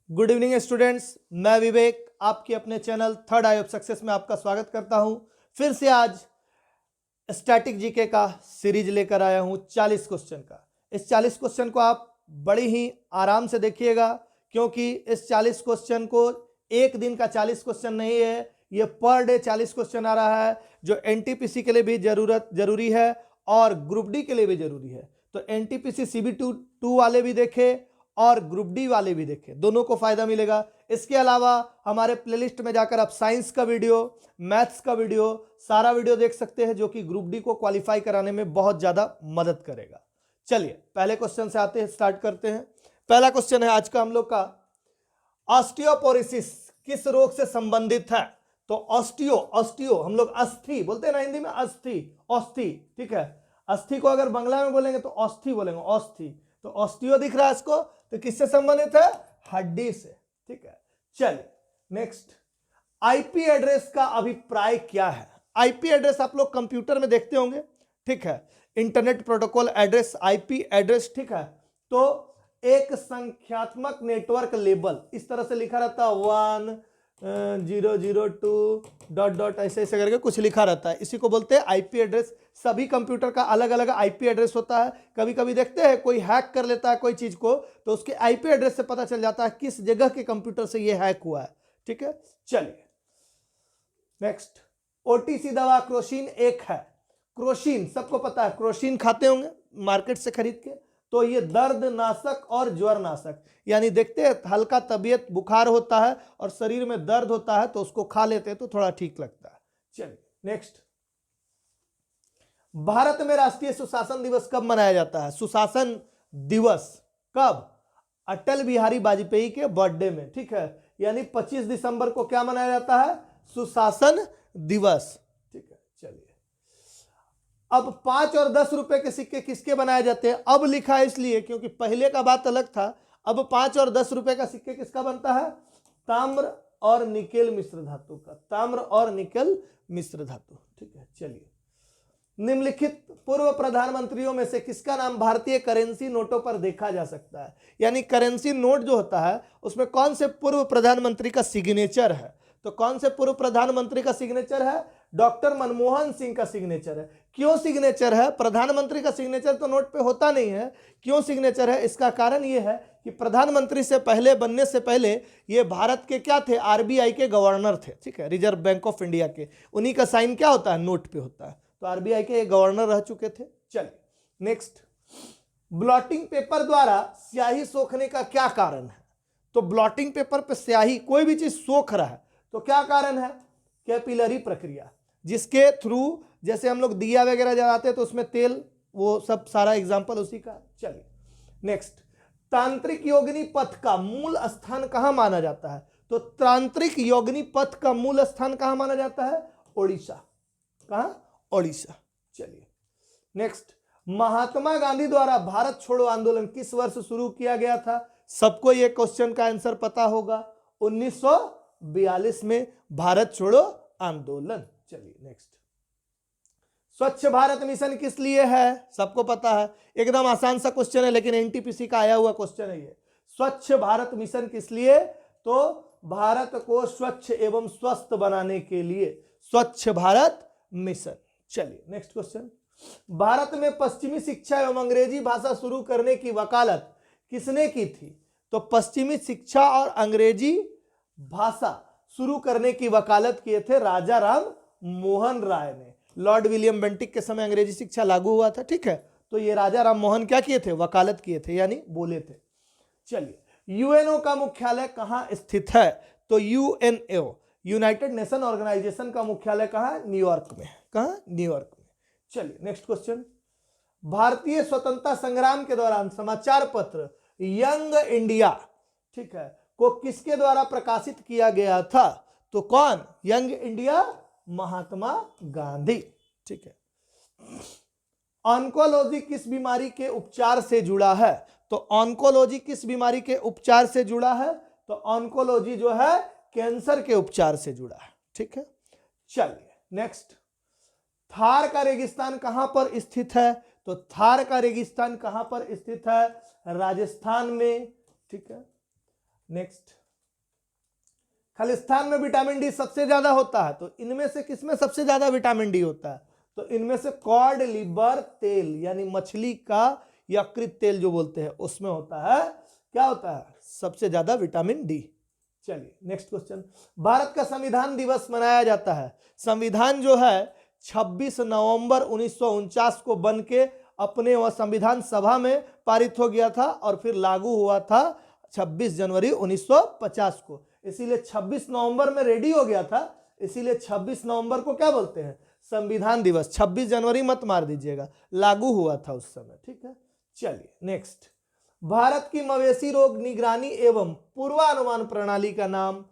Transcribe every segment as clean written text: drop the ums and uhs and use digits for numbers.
Good evening students, मैं विवेक आपके अपने channel third I of success में आपका स्वागत करता हूं। फिर से आज स्टैटिक जीके का सीरीज लेकर आया हूं 40 क्वेश्चन का। इस 40 क्वेश्चन को आप बड़ी ही आराम से देखिएगा, क्योंकि इस 40 क्वेश्चन को एक दिन का 40 क्वेश्चन नहीं है, ये पर डे 40 क्वेश्चन आ रहा है, जो एनटीपीसी के लिए भी जरूरी है और ग्रुप डी के लिए भी जरूरी है। तो एनटीपीसी CB2 वाले भी देखे और ग्रुप डी वाले भी देखे, दोनों को फायदा मिलेगा। इसके अलावा हमारे प्लेलिस्ट में जाकर आप साइंस का वीडियो, मैथ्स का वीडियो, सारा वीडियो देख सकते हैं, जो कि ग्रुप डी को क्वालिफाई कराने में बहुत ज्यादा मदद करेगा। चलिए पहले क्वेश्चन से आते हैं, स्टार्ट करते हैं। पहला क्वेश्चन है आज का हम लोग का, ऑस्टियोपोरोसिस किस रोग से संबंधित है? तो ऑस्टियो हम लोग अस्थि बोलते हैं ना हिंदी में, अस्थि, ठीक है। अस्थि को अगर बांग्ला में बोलेंगे तो ऑस्थि बोलेंगे, ऑस्थि। तो ऑस्टियो दिख रहा है इसको, तो किससे संबंधित है? हड्डी से, ठीक है। चलिए नेक्स्ट, आईपी एड्रेस का अभिप्राय क्या है? आईपी एड्रेस आप लोग कंप्यूटर में देखते होंगे, ठीक है, internet protocol address, IP address, ठीक है। तो एक संख्यात्मक नेटवर्क लेबल इस तरह से लिखा रहता है 1002 ... ऐसे ऐसे करके कुछ लिखा रहता है, इसी को बोलते हैं आईपी एड्रेस। सभी कंप्यूटर का अलग अलग आईपी एड्रेस होता है। कभी कभी देखते हैं कोई हैक कर लेता है कोई चीज को, तो उसके आईपी एड्रेस से पता चल जाता है किस जगह के कंप्यूटर से ये हैक हुआ है, ठीक है। चलिए नेक्स्ट, ओटीसी दवा क्रोसिन एक है। क्रोसिन सबको पता है, क्रोसिन खाते होंगे मार्केट से खरीद के। तो ये दर्द नाशक और ज्वर नाशक, यानी देखते हैं हल्का तबीयत बुखार होता है और शरीर में दर्द होता है तो उसको खा लेते हैं तो थोड़ा ठीक लगता है। चलिए नेक्स्ट, भारत में राष्ट्रीय सुशासन दिवस कब मनाया जाता है? सुशासन दिवस कब? अटल बिहारी वाजपेयी के बर्थडे में, ठीक है। यानी 25 दिसंबर को क्या मनाया जाता है? सुशासन दिवस, ठीक है। चलिए, अब 5 और 10 रुपए के सिक्के किसके बनाए जाते हैं? अब लिखा है इसलिए क्योंकि पहले का बात अलग था। अब 5 और 10 रुपए का सिक्के किसका बनता है? ताम्र और निकेल मिश्र धातु का, ताम्र और निकेल मिश्र धातु, ठीक है। चलिए, निम्नलिखित पूर्व प्रधानमंत्रियों में से किसका नाम भारतीय करेंसी नोटों पर देखा जा सकता है? यानी करेंसी नोट जो होता है उसमें कौन से पूर्व प्रधानमंत्री का सिग्नेचर है? तो कौन से पूर्व प्रधानमंत्री का सिग्नेचर है? डॉक्टर मनमोहन सिंह का सिग्नेचर है। क्यों सिग्नेचर है? प्रधानमंत्री का सिग्नेचर तो नोट पे होता नहीं है। क्यों सिग्नेचर है? इसका कारण यह है कि प्रधानमंत्री से पहले बनने से पहले ये भारत के क्या थे? आरबीआई के गवर्नर थे, ठीक है, रिजर्व बैंक ऑफ इंडिया के। उन्हीं का साइन क्या होता है? नोट पे होता है। तो आरबीआई के गवर्नर रह चुके थे। चलिए नेक्स्ट, ब्लॉटिंग पेपर द्वारा स्याही सोखने का क्या कारण है? तो ब्लॉटिंग पेपर पे स्याही कोई भी चीज सोख रहा है तो क्या कारण है? कैपिलरी प्रक्रिया, जिसके थ्रू जैसे हम लोग दिया वगैरह जलाते हैं तो उसमें तेल, वो सब सारा एग्जांपल उसी का। चलिए नेक्स्ट, तांत्रिक योगिनी पथ का मूल स्थान कहां माना जाता है? तो तांत्रिक योगिनी पथ का मूल स्थान कहां माना जाता है? ओडिशा। कहां? ओडिशा। चलिए नेक्स्ट, महात्मा गांधी द्वारा भारत छोड़ो आंदोलन किस वर्ष शुरू किया गया था? सबको यह क्वेश्चन का आंसर पता होगा, 1942 में भारत छोड़ो आंदोलन। चलिए नेक्स्ट, स्वच्छ भारत मिशन किस लिए है? सबको पता है, एकदम आसान सा क्वेश्चन है, लेकिन एनटीपीसी का आया हुआ क्वेश्चन है ये। स्वच्छ भारत मिशन किस लिए? तो भारत को स्वच्छ एवं स्वस्थ बनाने के लिए स्वच्छ भारत मिशन। चलिए नेक्स्ट क्वेश्चन, भारत में पश्चिमी शिक्षा एवं अंग्रेजी भाषा शुरू करने की वकालत किसने की थी? तो पश्चिमी शिक्षा और अंग्रेजी भाषा शुरू करने की वकालत किए थे राजा राम मोहन राय ने। लॉर्ड विलियम बेंटिक के समय अंग्रेजी शिक्षा लागू हुआ था, ठीक है। तो ये राजा राम मोहन क्या किए थे? वकालत किए थे, यानी बोले थे। चलिए, यूएनओ का मुख्यालय कहां स्थित है? तो यूएनओ, यूनाइटेड नेशन ऑर्गेनाइजेशन का मुख्यालय कहां है? न्यूयॉर्क में। कहां? न्यूयॉर्क में। चलिए नेक्स्ट क्वेश्चन, भारतीय स्वतंत्रता संग्राम के दौरान समाचार पत्र यंग इंडिया, ठीक है, को किसके द्वारा प्रकाशित किया गया था? तो कौन? यंग इंडिया, महात्मा गांधी, ठीक है। ऑन्कोलॉजी किस बीमारी के उपचार से जुड़ा है? तो ऑन्कोलॉजी किस बीमारी के उपचार से जुड़ा है? तो ऑन्कोलॉजी जो है कैंसर के उपचार से जुड़ा है, ठीक है। चलिए नेक्स्ट, थार का रेगिस्तान कहां पर स्थित है? तो थार का रेगिस्तान कहां पर स्थित है? राजस्थान में, ठीक है। नेक्स्ट, खालिस्तान में विटामिन डी सबसे ज्यादा होता है, तो इनमें से किसमें सबसे ज्यादा विटामिन डी होता है? तो इनमें से कॉड लिवर तेल यानी मछली का यकृत तेल जो बोलते हैं उसमें होता है, क्या होता है? सबसे ज्यादा विटामिन डी। चलिए नेक्स्ट क्वेश्चन, भारत का संविधान दिवस मनाया जाता है। संविधान जो है 26 नवंबर 1949 को बन के अपने वह संविधान सभा में पारित हो गया था और फिर लागू हुआ था 26 जनवरी 1950 को, इसीलिए 26 नवंबर में रेडी हो गया था, इसीलिए 26 नवंबर को क्या बोलते हैं? संविधान दिवस। 26 जनवरी मत मार दीजिएगा, लागू हुआ था उस समय, ठीक है। चलिए नेक्स्ट, भारत की मवेशी रोग निगरानी एवं पूर्वानुमान प्रणाली का नाम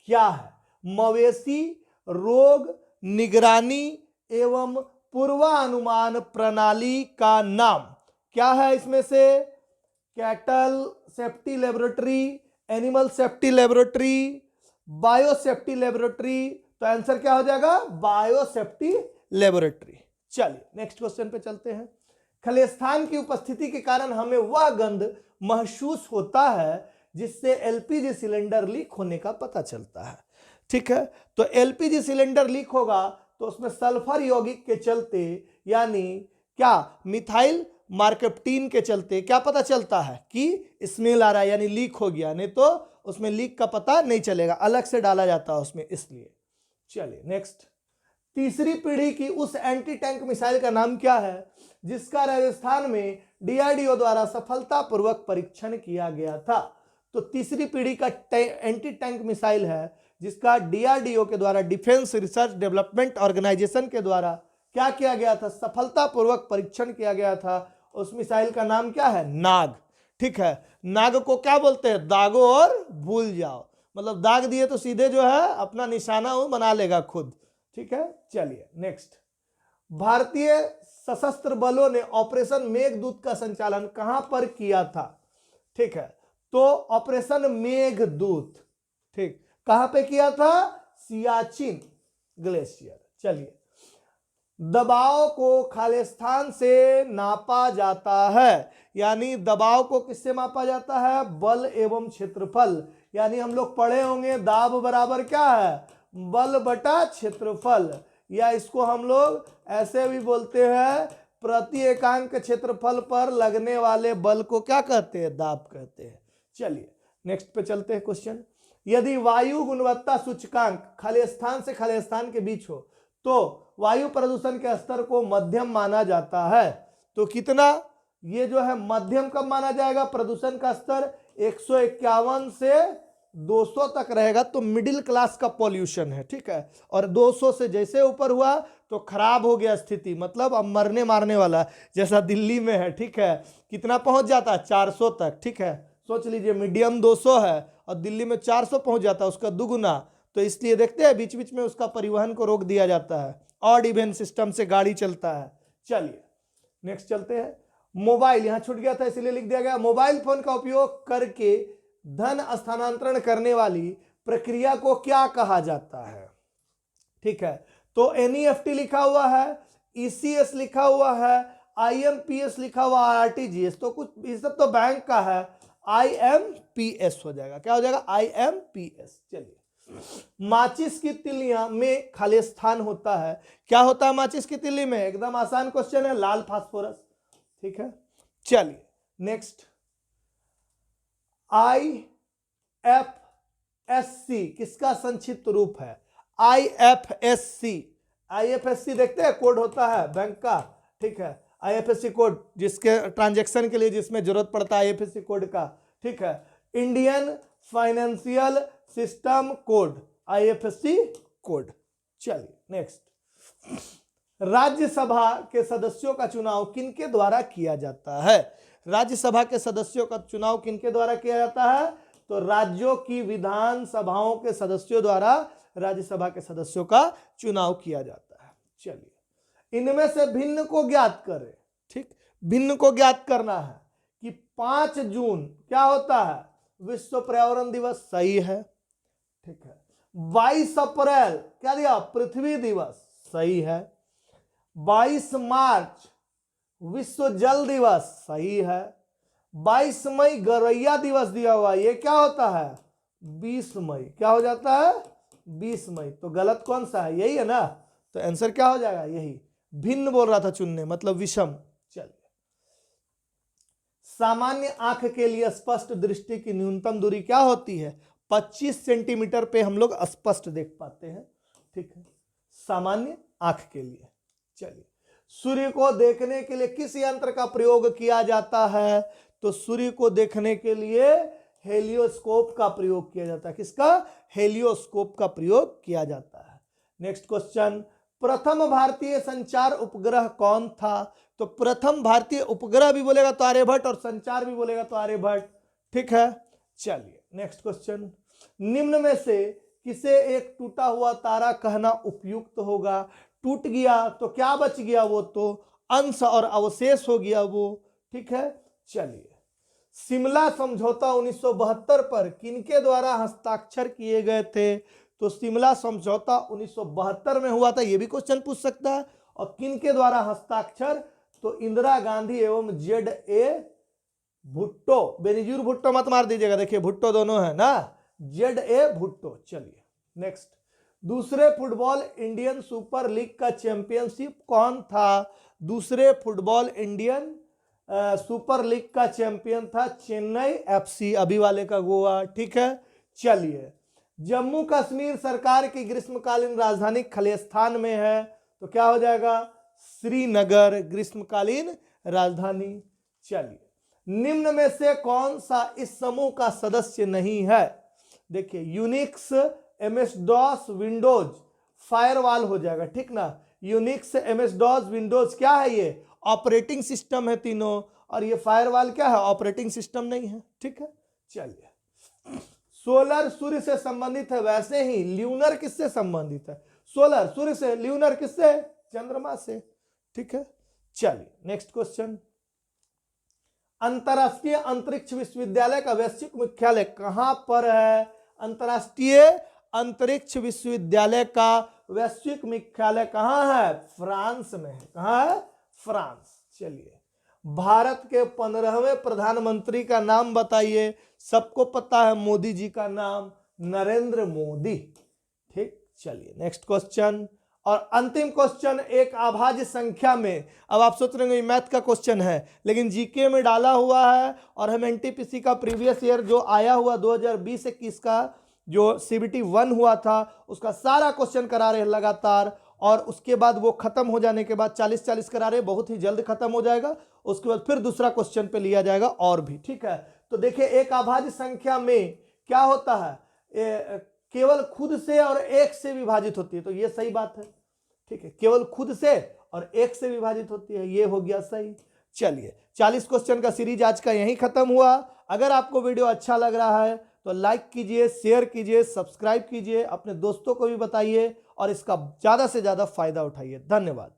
क्या है? मवेशी रोग निगरानी एवं पूर्वानुमान प्रणाली का नाम क्या है? इसमें से cattle safety laboratory, animal safety laboratory, bio safety laboratory, तो आंसर क्या हो जाएगा? Bio safety laboratory. चलिए नेक्स्ट क्वेश्चन पे चलते हैं। खालिस्तान की उपस्थिति के कारण हमें वह गंध महसूस होता है जिससे एलपीजी सिलेंडर लीक होने का पता चलता है, ठीक है। तो एलपीजी सिलेंडर लीक होगा तो उसमें सल्फर यौगिक के चलते यानी क्या, मिथाइल मार्केप्टीन के चलते क्या पता चलता है कि स्मेल आ रहा है यानी लीक हो गया, नहीं तो उसमें लीक का पता नहीं चलेगा, अलग से डाला जाता है उसमें, इसलिए। चलिए नेक्स्ट, तीसरी पीढ़ी की उस एंटी टैंक मिसाइल का नाम क्या है जिसका राजस्थान में डीआरडीओ द्वारा सफलतापूर्वक परीक्षण किया गया था? तो तीसरी पीढ़ी का एंटी टैंक मिसाइल है जिसका डीआरडीओ के द्वारा, डिफेंस रिसर्च डेवलपमेंट ऑर्गेनाइजेशन के द्वारा क्या किया गया था? सफलतापूर्वक परीक्षण किया गया था। उस मिसाइल का नाम क्या है? नाग, ठीक है। नाग को क्या बोलते हैं? दागो और भूल जाओ, मतलब दाग दिए तो सीधे जो है अपना निशाना वो बना लेगा खुद, ठीक है। चलिए नेक्स्ट, भारतीय सशस्त्र बलों ने ऑपरेशन मेघदूत का संचालन कहां पर किया था? ठीक है, तो ऑपरेशन मेघदूत, ठीक, कहां पे किया था? सियाचिन ग्लेशियर। चलिए, दबाव को खालिस्तान से नापा जाता है, यानी दबाव को किससे मापा जाता है? बल एवं क्षेत्रफल, यानी हम लोग पढ़े होंगे दाब बराबर क्या है? बल बटा क्षेत्रफल, या इसको हम लोग ऐसे भी बोलते हैं, प्रति एकांक क्षेत्रफल पर लगने वाले बल को क्या कहते हैं? दाब कहते हैं। चलिए नेक्स्ट पे चलते हैं क्वेश्चन, यदि वायु गुणवत्ता सूचकांक खालिस्तान से खालिस्तान के बीच हो तो वायु प्रदूषण के स्तर को मध्यम माना जाता है, तो कितना? ये जो है मध्यम कब माना जाएगा? प्रदूषण का स्तर 151 से 200 तक रहेगा तो मिडिल क्लास का पॉल्यूशन है, ठीक है। और 200 से जैसे ऊपर हुआ तो खराब हो गया स्थिति, मतलब अब मरने मारने वाला, जैसा दिल्ली में है, ठीक है। कितना पहुंच जाता है? 400 तक, ठीक है। सोच लीजिए मीडियम 200 है और दिल्ली में 400 पहुंच जाता है, उसका दुगुना, तो इसलिए देखते हैं बीच बीच में उसका परिवहन को रोक दिया जाता है, ऑड इवन सिस्टम से गाड़ी चलता है। चलिए नेक्स्ट चलते हैं, मोबाइल, यहां छूट गया था इसलिए लिख दिया गया, मोबाइल फोन का उपयोग करके धन स्थानांतरण करने वाली प्रक्रिया को क्या कहा जाता है? ठीक है, तो एनईएफटी लिखा हुआ है, ईसीएस लिखा हुआ है, आईएमपीएस लिखा हुआ है, आरटीजीएस, तो कुछ ये सब तो बैंक का है, आईएमपीएस हो जाएगा। क्या हो जाएगा? आईएमपीएस। चलिए, माचिस की तिल्लियां में खालिस्तान होता है, क्या होता है माचिस की तिल्ली में? एकदम आसान क्वेश्चन है, लाल फास्फोरस, ठीक है। चलिए नेक्स्ट, आईएफएससी किसका संक्षिप्त रूप है? आईएफएससी, आईएफएससी देखते हैं कोड होता है बैंक का, ठीक है। आईएफएससी कोड जिसके ट्रांजैक्शन के लिए जिसमें जरूरत पड़ता है आईएफएससी कोड का, ठीक है। Indian financial system code, IFSC code. चलिए नेक्स्ट, राज्यसभा के सदस्यों का चुनाव किनके द्वारा किया जाता है? राज्यसभा के सदस्यों का चुनाव किनके द्वारा किया जाता है? तो राज्यों की विधानसभाओं के सदस्यों द्वारा राज्यसभा के सदस्यों का चुनाव किया जाता है। चलिए, इनमें से भिन्न को ज्ञात करें, ठीक। भिन्न को ज्ञात करना है कि 5 जून क्या होता है? विश्व पर्यावरण दिवस, सही है, ठीक है। 22 अप्रैल क्या दिया? पृथ्वी दिवस, सही है। 22 मार्च विश्व जल दिवस, सही है। 22 मई गौरैया दिवस दिया हुआ, ये क्या होता है? 20 मई। क्या हो जाता है? 20 मई। तो गलत कौन सा है? यही है ना। तो आंसर क्या हो जाएगा? यही। भिन्न बोल रहा था चुनने, मतलब विषम। चलिए, सामान्य आंख के लिए स्पष्ट दृष्टि की न्यूनतम दूरी क्या होती है? 25 सेंटीमीटर पे हम लोग स्पष्ट देख पाते हैं। ठीक है, सामान्य आंख के लिए। चलिए, सूर्य को देखने के लिए किस यंत्र का प्रयोग किया जाता है? तो सूर्य को देखने के लिए हेलियोस्कोप का प्रयोग किया जाता है। किसका? हेलियोस्कोप का प्रयोग किया जाता है। नेक्स्ट क्वेश्चन, प्रथम भारतीय संचार उपग्रह कौन था? तो प्रथम भारतीय उपग्रह भी बोलेगा तो आर्यभट्ट, और संचार भी बोलेगा तो आर्यभट्ट। ठीक है, चलिए नेक्स्ट क्वेश्चन, निम्न में से किसे एक टूटा हुआ तारा कहना उपयुक्त होगा? टूट गया तो क्या बच गया? वो तो अंश और अवशेष हो गया वो। ठीक है, चलिए, शिमला समझौता 1972 पर किनके द्वारा हस्ताक्षर किए गए थे? तो शिमला समझौता 1972 में हुआ था, यह भी क्वेश्चन पूछ सकता है। और किनके द्वारा हस्ताक्षर? तो इंदिरा गांधी एवं ZA भुट्टो। बेनजीर भुट्टो मत मार दीजिएगा, देखिए भुट्टो दोनों है ना, ZA भुट्टो। चलिए नेक्स्ट, दूसरे फुटबॉल इंडियन सुपर लीग का चैंपियनशिप कौन था? दूसरे फुटबॉल इंडियन सुपर लीग का चैंपियन था चेन्नई FC, अभी वाले का गोवा। ठीक है, चलिए, जम्मू कश्मीर सरकार की ग्रीष्मकालीन राजधानी खालिस्तान में है, तो क्या हो जाएगा? श्रीनगर ग्रीष्मकालीन राजधानी। चलिए, निम्न में से कौन सा इस समूह का सदस्य नहीं है? देखिए, यूनिक्स, MS-DOS, विंडोज, फायरवॉल हो जाएगा। ठीक ना, यूनिक्स, MS-DOS, विंडोज क्या है? ये ऑपरेटिंग सिस्टम है तीनों, और ये फायरवॉल क्या है? ऑपरेटिंग सिस्टम नहीं है। ठीक है, चलिए, सोलर सूर्य से संबंधित है, वैसे ही ल्यूनर किससे संबंधित है? सोलर सूर्य से, ल्यूनर किससे? चंद्रमा से। ठीक है, चलिए नेक्स्ट क्वेश्चन, अंतरराष्ट्रीय अंतरिक्ष विश्वविद्यालय का वैश्विक मुख्यालय कहां पर है? अंतरराष्ट्रीय अंतरिक्ष विश्वविद्यालय का वैश्विक मुख्यालय कहां है? फ्रांस में है। कहां है? फ्रांस। चलिए, भारत के 15वें प्रधानमंत्री का नाम बताइए। सबको पता है मोदी जी का नाम, नरेंद्र मोदी। ठीक, चलिए नेक्स्ट क्वेश्चन, और अंतिम क्वेश्चन, एक अभाज्य संख्या में। अब आप सोच रहे होंगे मैथ का क्वेश्चन है, लेकिन जीके में डाला हुआ है, और हम एनटीपीसी का प्रीवियस ईयर जो आया हुआ 2020-21 का जो CBT 1 हुआ था, उसका सारा क्वेश्चन करा रहे हैं लगातार। और उसके बाद वो खत्म हो जाने के बाद 40-40 करा रहे, बहुत ही जल्द खत्म हो जाएगा। उसके बाद फिर दूसरा क्वेश्चन पे लिया जाएगा और भी। ठीक है, तो देखिए, एक अभाज्य संख्या में क्या होता है? केवल खुद से और एक से विभाजित होती है, तो ये सही बात है। ठीक है, केवल खुद से और एक से विभाजित होती है, ये हो गया सही। चलिए, 40 क्वेश्चन का सीरीज आज का यहीं खत्म हुआ। अगर आपको वीडियो अच्छा लग रहा है तो लाइक कीजिए, शेयर कीजिए, सब्सक्राइब कीजिए, अपने दोस्तों को भी बताइए, और इसका ज्यादा से ज्यादा फायदा उठाइए। धन्यवाद।